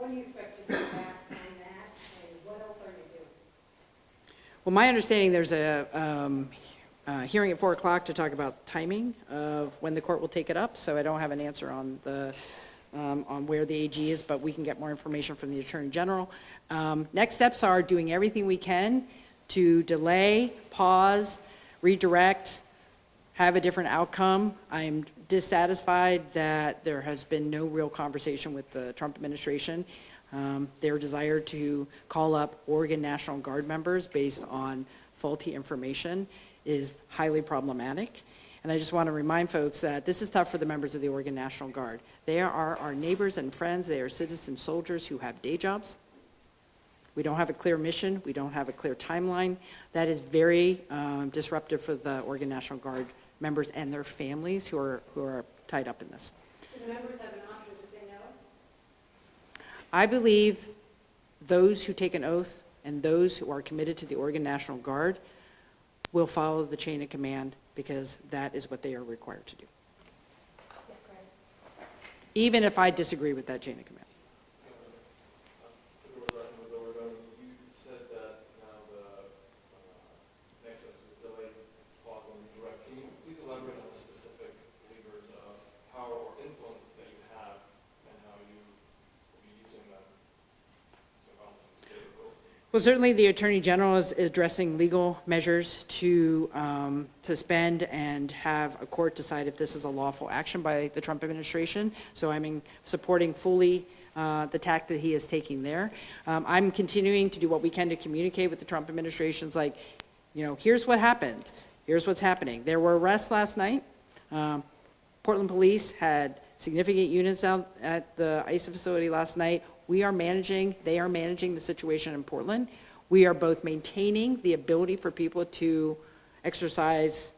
What do you expect to do back on that, and what else are you doing? Well, my understanding, there's a hearing at 4 o'clock to talk about timing of when the court will take it up, so I don't have an answer on on where the AG is, but we can get more information from the Attorney General. Next steps are doing everything we can to delay, pause, redirect, have a different outcome. I'm dissatisfied that there has been no real conversation with the Trump administration. Their desire to call up Oregon National Guard members based on faulty information is highly problematic. And I just want to remind folks that this is tough for the members of the Oregon National Guard. They are our neighbors and friends. They are citizen soldiers who have day jobs. We don't have a clear mission. We don't have a clear timeline. That is very disruptive for the Oregon National Guard members and their families who are tied up in this. Do the members have an option to say no? I believe those who take an oath and those who are committed to the Oregon National Guard will follow the chain of command because that is what they are required to do. Even if I disagree with that chain of command. Well, certainly the Attorney General is addressing legal measures to suspend and have a court decide if this is a lawful action by the Trump administration. So I'm supporting fully the tack that he is taking there. I'm continuing to do what we can to communicate with the Trump administration's like, you know, here's what happened. Here's what's happening. There were arrests last night. Portland police had significant units out at the ICE facility last night. They are managing the situation in Portland. We are both maintaining the ability for people to exercise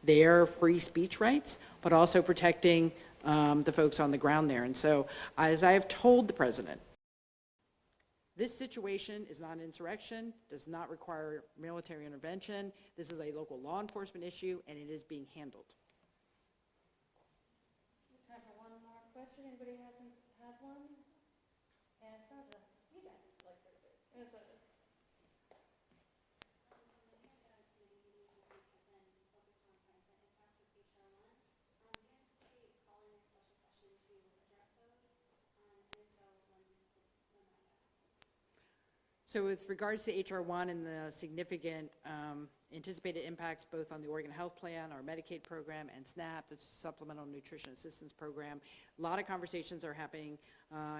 their free speech rights, but also protecting the folks on the ground there. And so, as I have told the president, this situation is not an insurrection, does not require military intervention. This is a local law enforcement issue, and it is being handled. Time for one more question. Anybody hasn't had one? Anastasia, you got it. Anastasia. So with regards to HR 1 and the significant anticipated impacts both on the Oregon Health Plan, our Medicaid program, and SNAP, the Supplemental Nutrition Assistance Program, a lot of conversations are happening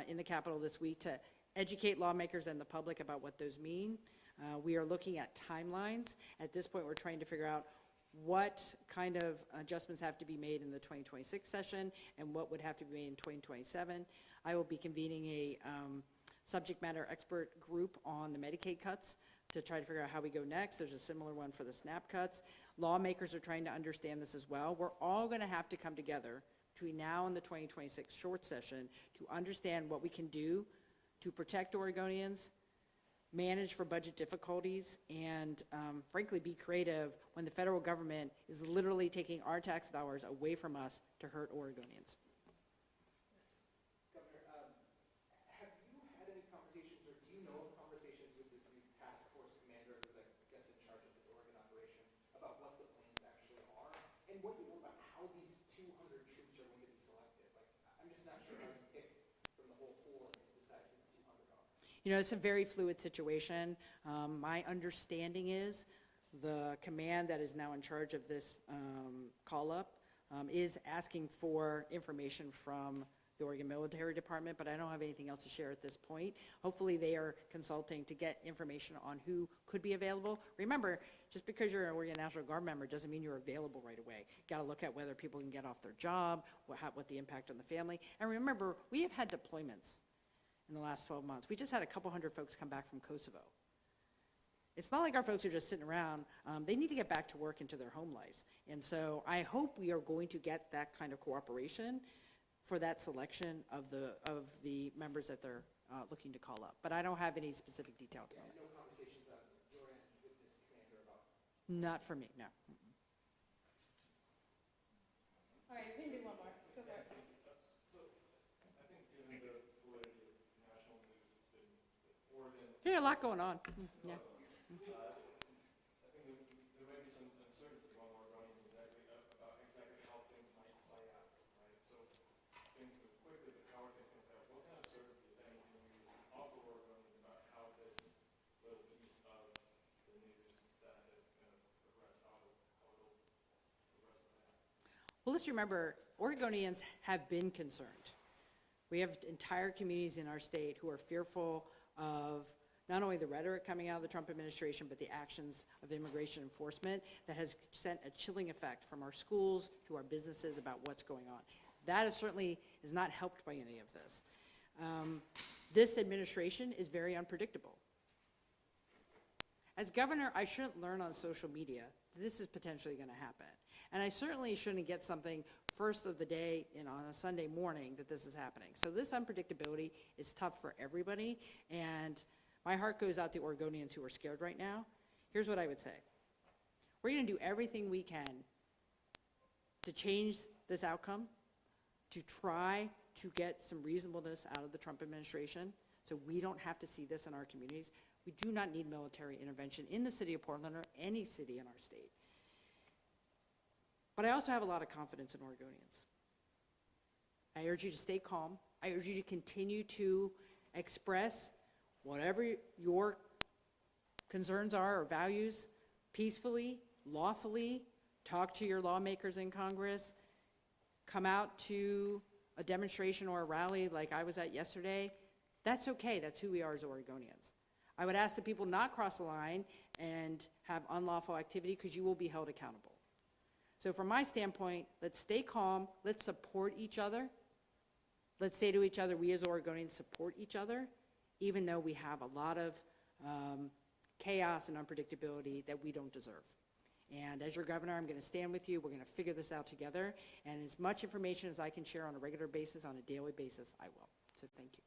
in the Capitol this week to educate lawmakers and the public about what those mean. We are looking at timelines. At this point, we're trying to figure out what kind of adjustments have to be made in the 2026 session and what would have to be made in 2027. I will be convening a subject matter expert group on the Medicaid cuts to try to figure out how we go next. There's a similar one for the SNAP cuts. Lawmakers are trying to understand this as well. We're all going to have to come together between now and the 2026 short session to understand what we can do to protect Oregonians, manage for budget difficulties, and frankly be creative when the federal government is literally taking our tax dollars away from us to hurt Oregonians. What do you know about how these 200 troops are going to be selected? Like, I'm just not sure how you pick from the whole pool and decide who the 200 are. You know, it's a very fluid situation. My understanding is the command that is now in charge of this call-up is asking for information from the Oregon Military Department, but I don't have anything else to share at this point. Hopefully they are consulting to get information on who could be available. Remember, just because you're an Oregon National Guard member doesn't mean you're available right away. Got to look at whether people can get off their job, what the impact on the family. And remember, we have had deployments in the last 12 months. We just had a couple hundred folks come back from Kosovo. It's not like our folks are just sitting around. They need to get back to work into their home lives. And so I hope we are going to get that kind of cooperation for that selection of the members that they're looking to call up. But I don't have any specific detail to that. No conversations on your end with this commander about? Not for me, no. All right, we can do one more. Go for it. So I think given the validity of national Yeah, a lot going on. Yeah. I think there may be some uncertainty among Oregonians exactly about exactly how things might play out, right? So things move quickly, but how are things going to play out? What kind of certainty, if any, can you offer Oregonians about how this little piece of the news that is going to progress, how it'll progress with that? Well, let's remember, Oregonians have been concerned. We have entire communities in our state who are fearful of not only the rhetoric coming out of the Trump administration, but the actions of immigration enforcement that has sent a chilling effect from our schools to our businesses about what's going on. That is certainly is not helped by any of this. This administration is very unpredictable. As governor, I shouldn't learn on social media this is potentially going to happen. And I certainly shouldn't get something first of the day on a Sunday morning that this is happening. So this unpredictability is tough for everybody, and my heart goes out to Oregonians who are scared right now. Here's what I would say. We're going to do everything we can to change this outcome, to try to get some reasonableness out of the Trump administration so we don't have to see this in our communities. We do not need military intervention in the city of Portland or any city in our state. But I also have a lot of confidence in Oregonians. I urge you to stay calm. I urge you to continue to express whatever your concerns are or values peacefully, lawfully. Talk to your lawmakers in Congress. Come out to a demonstration or a rally like I was at yesterday. That's okay. That's who we are as Oregonians. I would ask the people not cross the line and have unlawful activity because you will be held accountable. So from my standpoint, let's stay calm. Let's support each other. Let's say to each other, we as Oregonians support each other, even though we have a lot of chaos and unpredictability that we don't deserve. And as your governor, I'm going to stand with you. We're going to figure this out together. And as much information as I can share on a regular basis, on a daily basis, I will. So thank you.